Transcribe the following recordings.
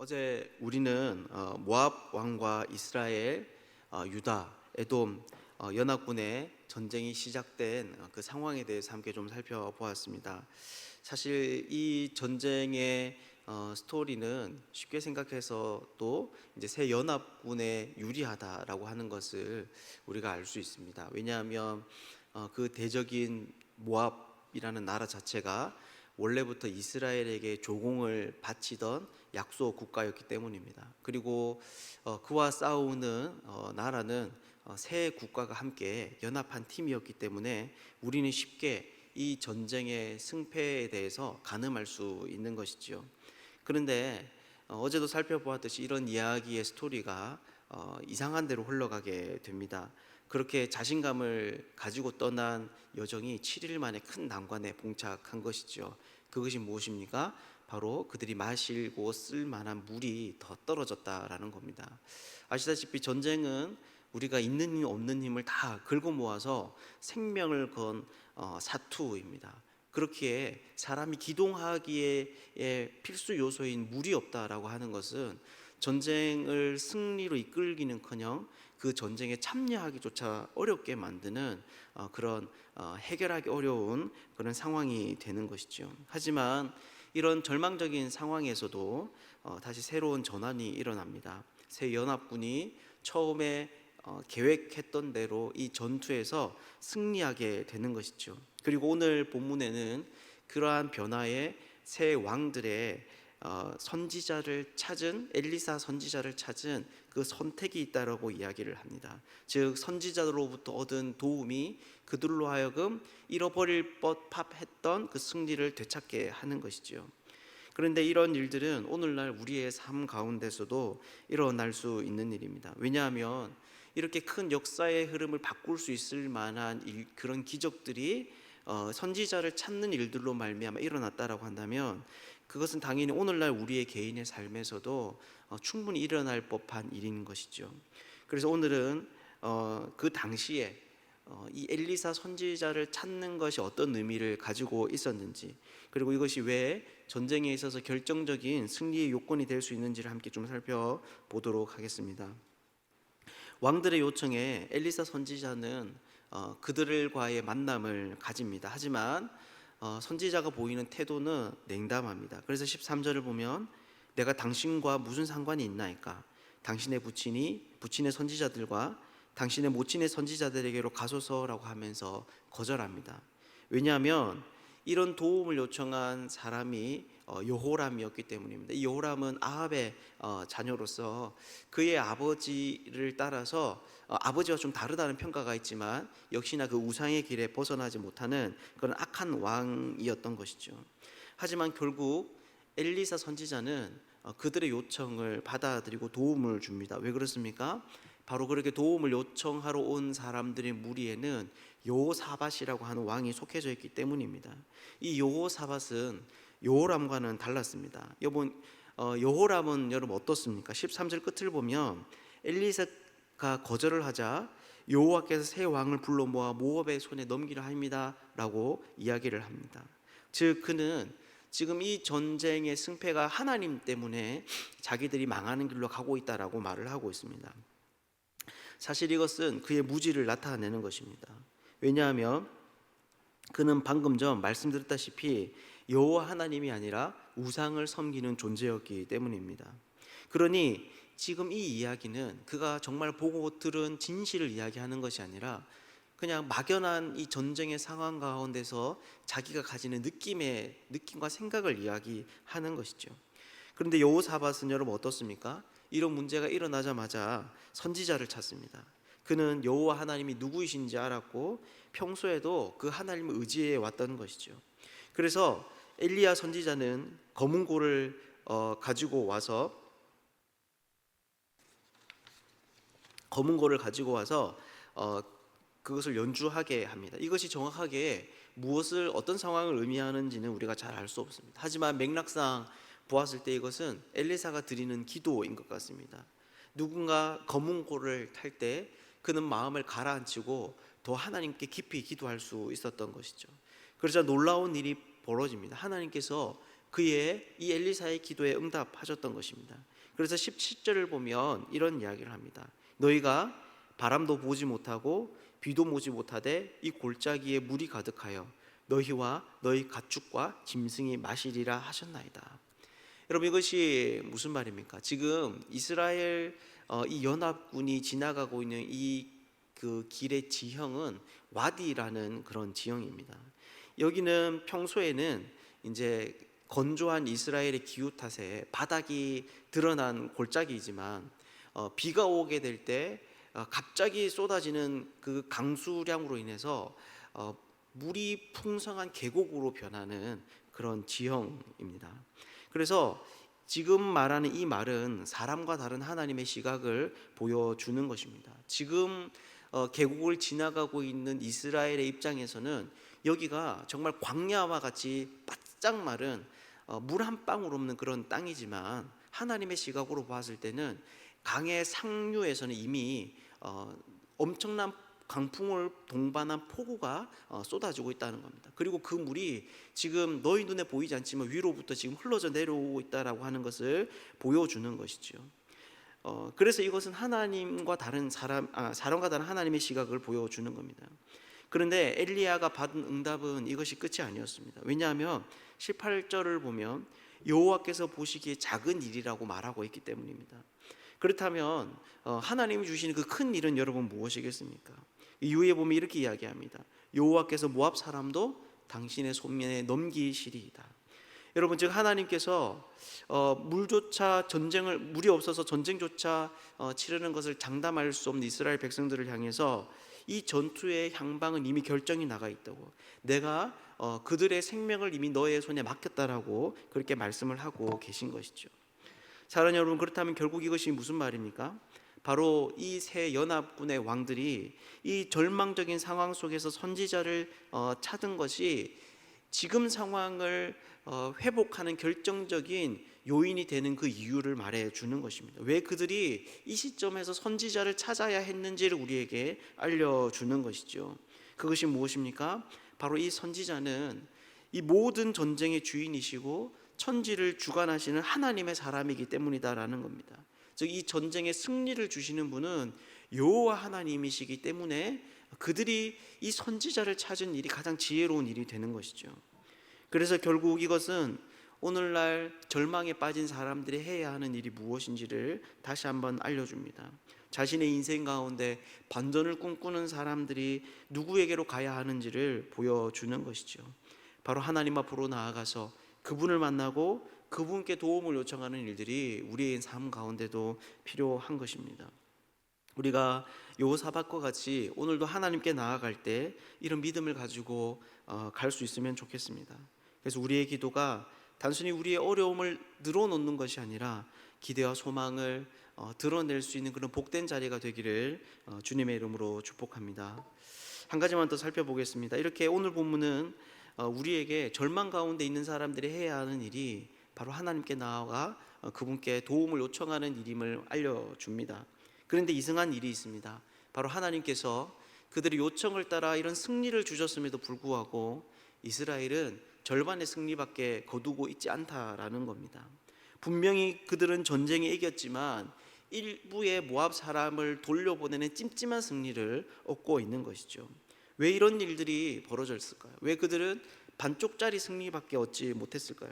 어제 우리는 모압 왕과 이스라엘, 유다, 에돔 연합군의 전쟁이 시작된 그 상황에 대해서 함께 좀 살펴보았습니다. 사실 이 전쟁의 스토리는 쉽게 생각해서 또 이제 새 연합군에 유리하다라고 하는 것을 우리가 알 수 있습니다. 왜냐하면 그 대적인 모압이라는 나라 자체가 원래부터 이스라엘에게 조공을 바치던 약소 국가였기 때문입니다. 그리고 그와 싸우는 나라는 세 국가가 함께 연합한 팀이었기 때문에 우리는 쉽게 이 전쟁의 승패에 대해서 가늠할 수 있는 것이죠. 그런데 어제도 살펴보았듯이 이런 이야기의 스토리가 이상한 대로 흘러가게 됩니다. 그렇게 자신감을 가지고 떠난 여정이 7일 만에 큰 난관에 봉착한 것이죠. 그것이 무엇입니까? 바로 그들이 마시고 쓸 만한 물이 더 떨어졌다라는 겁니다. 아시다시피 전쟁은 우리가 있는 힘 없는 힘을 다 긁어 모아서 생명을 건 사투입니다. 그렇기에 사람이 기동하기에 필수 요소인 물이 없다라고 하는 것은 전쟁을 승리로 이끌기는커녕 그 전쟁에 참여하기조차 어렵게 만드는 그런 해결하기 어려운 그런 상황이 되는 것이죠. 하지만 이런 절망적인 상황에서도 다시 새로운 전환이 일어납니다. 새 연합군이 처음에 계획했던 대로 이 전투에서 승리하게 되는 것이죠. 그리고 오늘 본문에는 그러한 변화에 새 왕들의 선지자를 찾은 엘리사 선지자를 찾은 그 선택이 있다라고 이야기를 합니다. 즉 선지자로부터 얻은 도움이 그들로 하여금 잃어버릴 법합했던 그 승리를 되찾게 하는 것이죠. 그런데 이런 일들은 오늘날 우리의 삶 가운데서도 일어날 수 있는 일입니다. 왜냐하면 이렇게 큰 역사의 흐름을 바꿀 수 있을 만한 그런 기적들이 선지자를 찾는 일들로 말미암아 일어났다라고 한다면 그것은 당연히 오늘날 우리의 개인의 삶에서도 충분히 일어날 법한 일인 것이죠. 그래서 오늘은 그 당시에 이 엘리사 선지자를 찾는 것이 어떤 의미를 가지고 있었는지, 그리고 이것이 왜 전쟁에 있어서 결정적인 승리의 요건이 될 수 있는지를 함께 좀 살펴보도록 하겠습니다. 왕들의 요청에 엘리사 선지자는 그들과의 만남을 가집니다. 하지만 선지자가 보이는 태도는 냉담합니다. 그래서 13절을 보면 내가 당신과 무슨 상관이 있나이까? 당신의 부친의 선지자들과 당신의 모친의 선지자들에게로 가소서라고 하면서 거절합니다. 왜냐하면 이런 도움을 요청한 사람이 여호람이었기 때문입니다. 이 여호람은 아합의 자녀로서 그의 아버지를 따라서 아버지와 좀 다르다는 평가가 있지만 역시나 그 우상의 길에 벗어나지 못하는 그런 악한 왕이었던 것이죠. 하지만 결국 엘리사 선지자는 그들의 요청을 받아들이고 도움을 줍니다. 왜 그렇습니까? 바로 그렇게 도움을 요청하러 온 사람들의 무리에는 여호사밧이라고 하는 왕이 속해져 있기 때문입니다. 이 여호사밧은 여호람과는 달랐습니다. 여호람은 여러분 어떻습니까? 13절 끝을 보면 엘리사가 거절을 하자 여호와께서 새 왕을 불러 모아 모압의 손에 넘기려 합니다 라고 이야기를 합니다. 즉 그는 지금 이 전쟁의 승패가 하나님 때문에 자기들이 망하는 길로 가고 있다라고 말을 하고 있습니다. 사실 이것은 그의 무지를 나타내는 것입니다. 왜냐하면 그는 방금 전 말씀드렸다시피 여호와 하나님이 아니라 우상을 섬기는 존재였기 때문입니다. 그러니 지금 이 이야기는 그가 정말 보고 들은 진실을 이야기하는 것이 아니라 그냥 막연한 이 전쟁의 상황 가운데서 자기가 가지는 느낌과 생각을 이야기하는 것이죠. 그런데 여호사밧은 여러분 어떻습니까? 이런 문제가 일어나자마자 선지자를 찾습니다. 그는 여호와 하나님이 누구이신지 알았고 평소에도 그 하나님을 의지해 왔던 것이죠. 그래서 엘리야 선지자는 검은고를 가지고 와서 그것을 연주하게 합니다. 이것이 정확하게 어떤 상황을 의미하는지는 우리가 잘 알 수 없습니다. 하지만 맥락상 보았을 때 이것은 엘리사가 드리는 기도인 것 같습니다. 누군가 검은고를 탈 때 그는 마음을 가라앉히고 더 하나님께 깊이 기도할 수 있었던 것이죠. 그러자 놀라운 일이 벌어집니다. 하나님께서 그의 이 엘리사의 기도에 응답하셨던 것입니다. 그래서 17절을 보면 이런 이야기를 합니다. 너희가 바람도 보지 못하고 비도 모지 못하되 이 골짜기에 물이 가득하여 너희와 너희 가축과 짐승이 마시리라 하셨나이다. 여러분, 이것이 무슨 말입니까? 지금 이스라엘 이 연합군이 지나가고 있는 이 그 길의 지형은 와디라는 그런 지형입니다. 여기는 평소에는 이제 건조한 이스라엘의 기후 탓에 바닥이 드러난 골짜기이지만 비가 오게 될 때 갑자기 쏟아지는 그 강수량으로 인해서 물이 풍성한 계곡으로 변하는 그런 지형입니다. 그래서 지금 말하는 이 말은 사람과 다른 하나님의 시각을 보여주는 것입니다. 지금 계곡을 지나가고 있는 이스라엘의 입장에서는 여기가 정말 광야와 같이 바짝 마른 물 한 방울 없는 그런 땅이지만 하나님의 시각으로 봤을 때는 강의 상류에서는 이미 엄청난 강풍을 동반한 폭우가 쏟아지고 있다는 겁니다. 그리고 그 물이 지금 너희 눈에 보이지 않지만 위로부터 지금 흘러져 내려오고 있다라고 하는 것을 보여주는 것이죠. 그래서 이것은 하나님과 다른 사람과 다른 하나님의 시각을 보여주는 겁니다. 그런데 엘리야가 받은 응답은 이것이 끝이 아니었습니다. 왜냐하면 18절을 보면 여호와께서 보시기에 작은 일이라고 말하고 있기 때문입니다. 그렇다면 하나님이 주시는 그 큰 일은 여러분 무엇이겠습니까? 이후에 보면 이렇게 이야기합니다. 여호와께서 모압 사람도 당신의 손에 넘기시리이다. 여러분, 즉 하나님께서 물이 없어서 전쟁조차 치르는 것을 장담할 수 없는 이스라엘 백성들을 향해서 이 전투의 향방은 이미 결정이 나가 있다고, 내가 그들의 생명을 이미 너의 손에 맡겼다라고 그렇게 말씀을 하고 계신 것이죠. 사랑하는 여러분, 그렇다면 결국 이것이 무슨 말입니까? 바로 이 세 연합군의 왕들이 이 절망적인 상황 속에서 선지자를 찾은 것이 지금 상황을 회복하는 결정적인 요인이 되는 그 이유를 말해주는 것입니다. 왜 그들이 이 시점에서 선지자를 찾아야 했는지를 우리에게 알려주는 것이죠. 그것이 무엇입니까? 바로 이 선지자는 이 모든 전쟁의 주인이시고 천지를 주관하시는 하나님의 사람이기 때문이다라는 겁니다. 즉 이 전쟁의 승리를 주시는 분은 여호와 하나님이시기 때문에 그들이 이 선지자를 찾은 일이 가장 지혜로운 일이 되는 것이죠. 그래서 결국 이것은 오늘날 절망에 빠진 사람들이 해야 하는 일이 무엇인지를 다시 한번 알려줍니다. 자신의 인생 가운데 반전을 꿈꾸는 사람들이 누구에게로 가야 하는지를 보여주는 것이죠. 바로 하나님 앞으로 나아가서 그분을 만나고 그분께 도움을 요청하는 일들이 우리의 삶 가운데도 필요한 것입니다. 우리가 여호사밧과 같이 오늘도 하나님께 나아갈 때 이런 믿음을 가지고 갈 수 있으면 좋겠습니다. 그래서 우리의 기도가 단순히 우리의 어려움을 늘어놓는 것이 아니라 기대와 소망을 드러낼 수 있는 그런 복된 자리가 되기를 주님의 이름으로 축복합니다. 한 가지만 더 살펴보겠습니다. 이렇게 오늘 본문은 우리에게 절망 가운데 있는 사람들이 해야 하는 일이 바로 하나님께 나아가 그분께 도움을 요청하는 일임을 알려줍니다. 그런데 이상한 일이 있습니다. 바로 하나님께서 그들의 요청을 따라 이런 승리를 주셨음에도 불구하고 이스라엘은 절반의 승리밖에 거두고 있지 않다라는 겁니다. 분명히 그들은 전쟁에 이겼지만 일부의 모압 사람을 돌려보내는 찜찜한 승리를 얻고 있는 것이죠. 왜 이런 일들이 벌어졌을까요? 왜 그들은 반쪽짜리 승리밖에 얻지 못했을까요?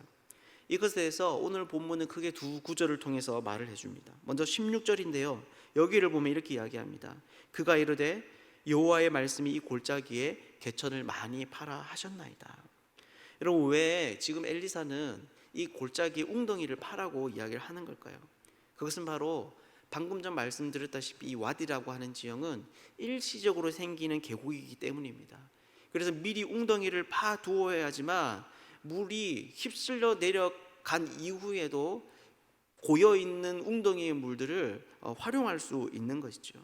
이것에 대해서 오늘 본문은 크게 두 구절을 통해서 말을 해줍니다. 먼저 16절인데요. 여기를 보면 이렇게 이야기합니다. 그가 이르되 여호와의 말씀이 이 골짜기에 개천을 많이 파라 하셨나이다. 여러분, 왜 지금 엘리사는 이 골짜기 웅덩이를 파라고 이야기를 하는 걸까요? 그것은 바로 방금 전 말씀드렸다시피 이 와디라고 하는 지형은 일시적으로 생기는 계곡이기 때문입니다. 그래서 미리 웅덩이를 파 두어야지만 물이 휩쓸려 내려간 이후에도 고여있는 웅덩이의 물들을 활용할 수 있는 것이죠.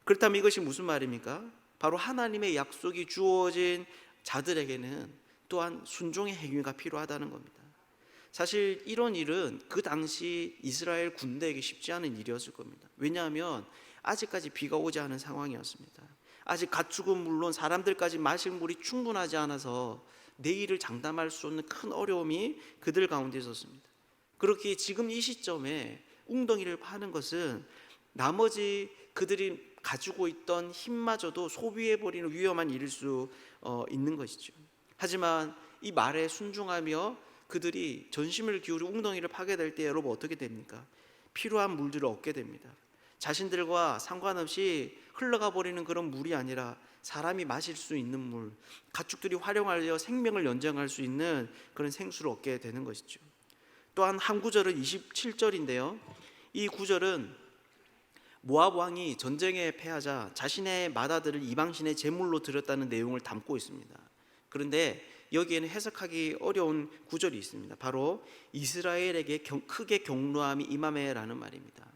그렇다면 이것이 무슨 말입니까? 바로 하나님의 약속이 주어진 자들에게는 또한 순종의 행위가 필요하다는 겁니다. 사실 이런 일은 그 당시 이스라엘 군대에게 쉽지 않은 일이었을 겁니다. 왜냐하면 아직까지 비가 오지 않은 상황이었습니다. 아직 가축은 물론 사람들까지 마실 물이 충분하지 않아서 내일을 장담할 수 없는 큰 어려움이 그들 가운데 있었습니다. 그렇게 지금 이 시점에 웅덩이를 파는 것은 나머지 그들이 가지고 있던 힘마저도 소비해버리는 위험한 일일 수 있는 것이죠. 하지만 이 말에 순종하며 그들이 전심을 기울여 웅덩이를 파게 될 때 여러분 어떻게 됩니까? 필요한 물들을 얻게 됩니다. 자신들과 상관없이 흘러가 버리는 그런 물이 아니라 사람이 마실 수 있는 물, 가축들이 활용하여 생명을 연장할 수 있는 그런 생수를 얻게 되는 것이죠. 또한 한 구절은 27절인데요. 이 구절은 모압 왕이 전쟁에 패하자 자신의 맏아들을 이방신의 제물로 드렸다는 내용을 담고 있습니다. 그런데 여기에는 해석하기 어려운 구절이 있습니다. 바로 이스라엘에게 크게 경노함이 임하매라는 말입니다.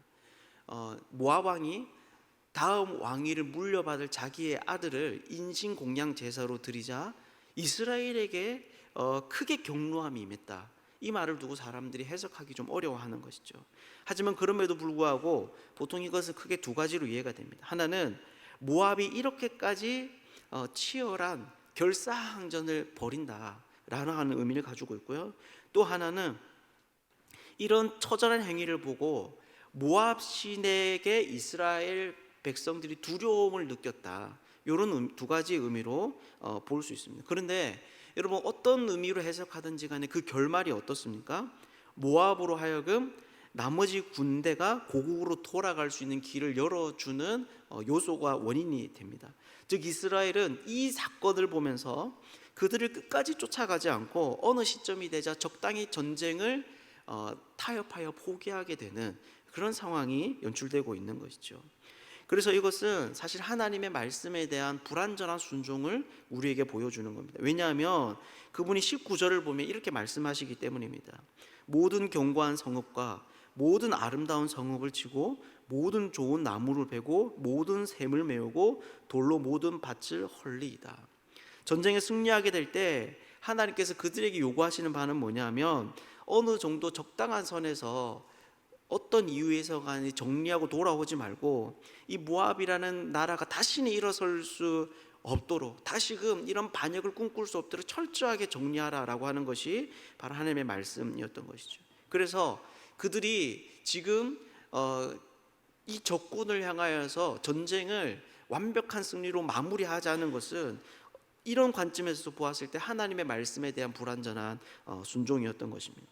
모압 왕이 다음 왕위를 물려받을 자기의 아들을 인신공양 제사로 드리자 이스라엘에게 크게 경노함이 임했다. 이 말을 두고 사람들이 해석하기 좀 어려워하는 것이죠. 하지만 그럼에도 불구하고 보통 이것은 크게 두 가지로 이해가 됩니다. 하나는 모압이 이렇게까지 치열한 결사항전을 벌인다라는 하는 의미를 가지고 있고요. 또 하나는 이런 처절한 행위를 보고 모압 신에게 이스라엘 백성들이 두려움을 느꼈다. 이런 두 가지 의미로 볼 수 있습니다. 그런데 여러분 어떤 의미로 해석하든지 간에 그 결말이 어떻습니까? 모압으로 하여금 나머지 군대가 고국으로 돌아갈 수 있는 길을 열어주는 요소가 원인이 됩니다. 즉 이스라엘은 이 사건을 보면서 그들을 끝까지 쫓아가지 않고 어느 시점이 되자 적당히 전쟁을 타협하여 포기하게 되는 그런 상황이 연출되고 있는 것이죠. 그래서 이것은 사실 하나님의 말씀에 대한 불완전한 순종을 우리에게 보여주는 겁니다. 왜냐하면 그분이 19절을 보면 이렇게 말씀하시기 때문입니다. 모든 견고한 성읍과 모든 아름다운 성읍을 치고 모든 좋은 나무를 베고 모든 샘을 메우고 돌로 모든 밭을 헐리이다. 전쟁에 승리하게 될 때 하나님께서 그들에게 요구하시는 바는 뭐냐면 어느 정도 적당한 선에서 어떤 이유에서 간에 정리하고 돌아오지 말고 이 모압이라는 나라가 다시는 일어설 수 없도록 다시금 이런 반역을 꿈꿀 수 없도록 철저하게 정리하라라고 하는 것이 바로 하나님의 말씀이었던 것이죠. 그래서 그들이 지금 이 적군을 향하여서 전쟁을 완벽한 승리로 마무리하자는 것은 이런 관점에서 보았을 때 하나님의 말씀에 대한 불완전한 순종이었던 것입니다.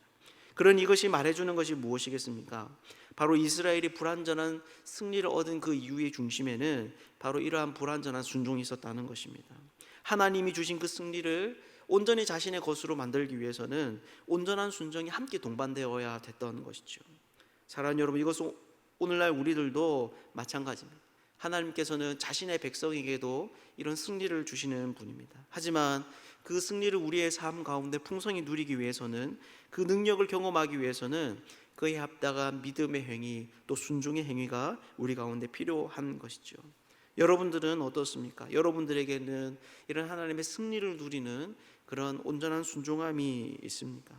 그런 이것이 말해주는 것이 무엇이겠습니까? 바로 이스라엘이 불완전한 승리를 얻은 그 이유의 중심에는 바로 이러한 불완전한 순종이 있었다는 것입니다. 하나님이 주신 그 승리를 온전히 자신의 것으로 만들기 위해서는 온전한 순종이 함께 동반되어야 됐던 것이죠. 사랑하는 여러분, 이것은 오늘날 우리들도 마찬가지입니다. 하나님께서는 자신의 백성에게도 이런 승리를 주시는 분입니다. 하지만 그 승리를 우리의 삶 가운데 풍성히 누리기 위해서는 그 능력을 경험하기 위해서는 그에 합당한 믿음의 행위 또 순종의 행위가 우리 가운데 필요한 것이죠. 여러분들은 어떻습니까? 여러분들에게는 이런 하나님의 승리를 누리는 그런 온전한 순종함이 있습니까?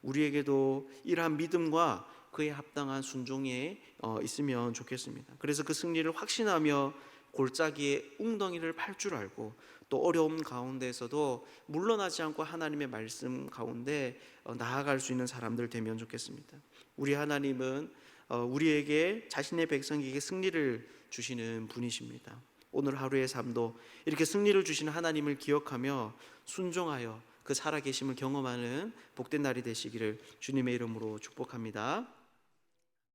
우리에게도 이러한 믿음과 그에 합당한 순종이 있으면 좋겠습니다. 그래서 그 승리를 확신하며 골짜기에 웅덩이를 팔 줄 알고 또 어려움 가운데에서도 물러나지 않고 하나님의 말씀 가운데 나아갈 수 있는 사람들 되면 좋겠습니다. 우리 하나님은 우리에게 자신의 백성에게 승리를 주시는 분이십니다. 오늘 하루의 삶도 이렇게 승리를 주시는 하나님을 기억하며 순종하여 그 살아계심을 경험하는 복된 날이 되시기를 주님의 이름으로 축복합니다.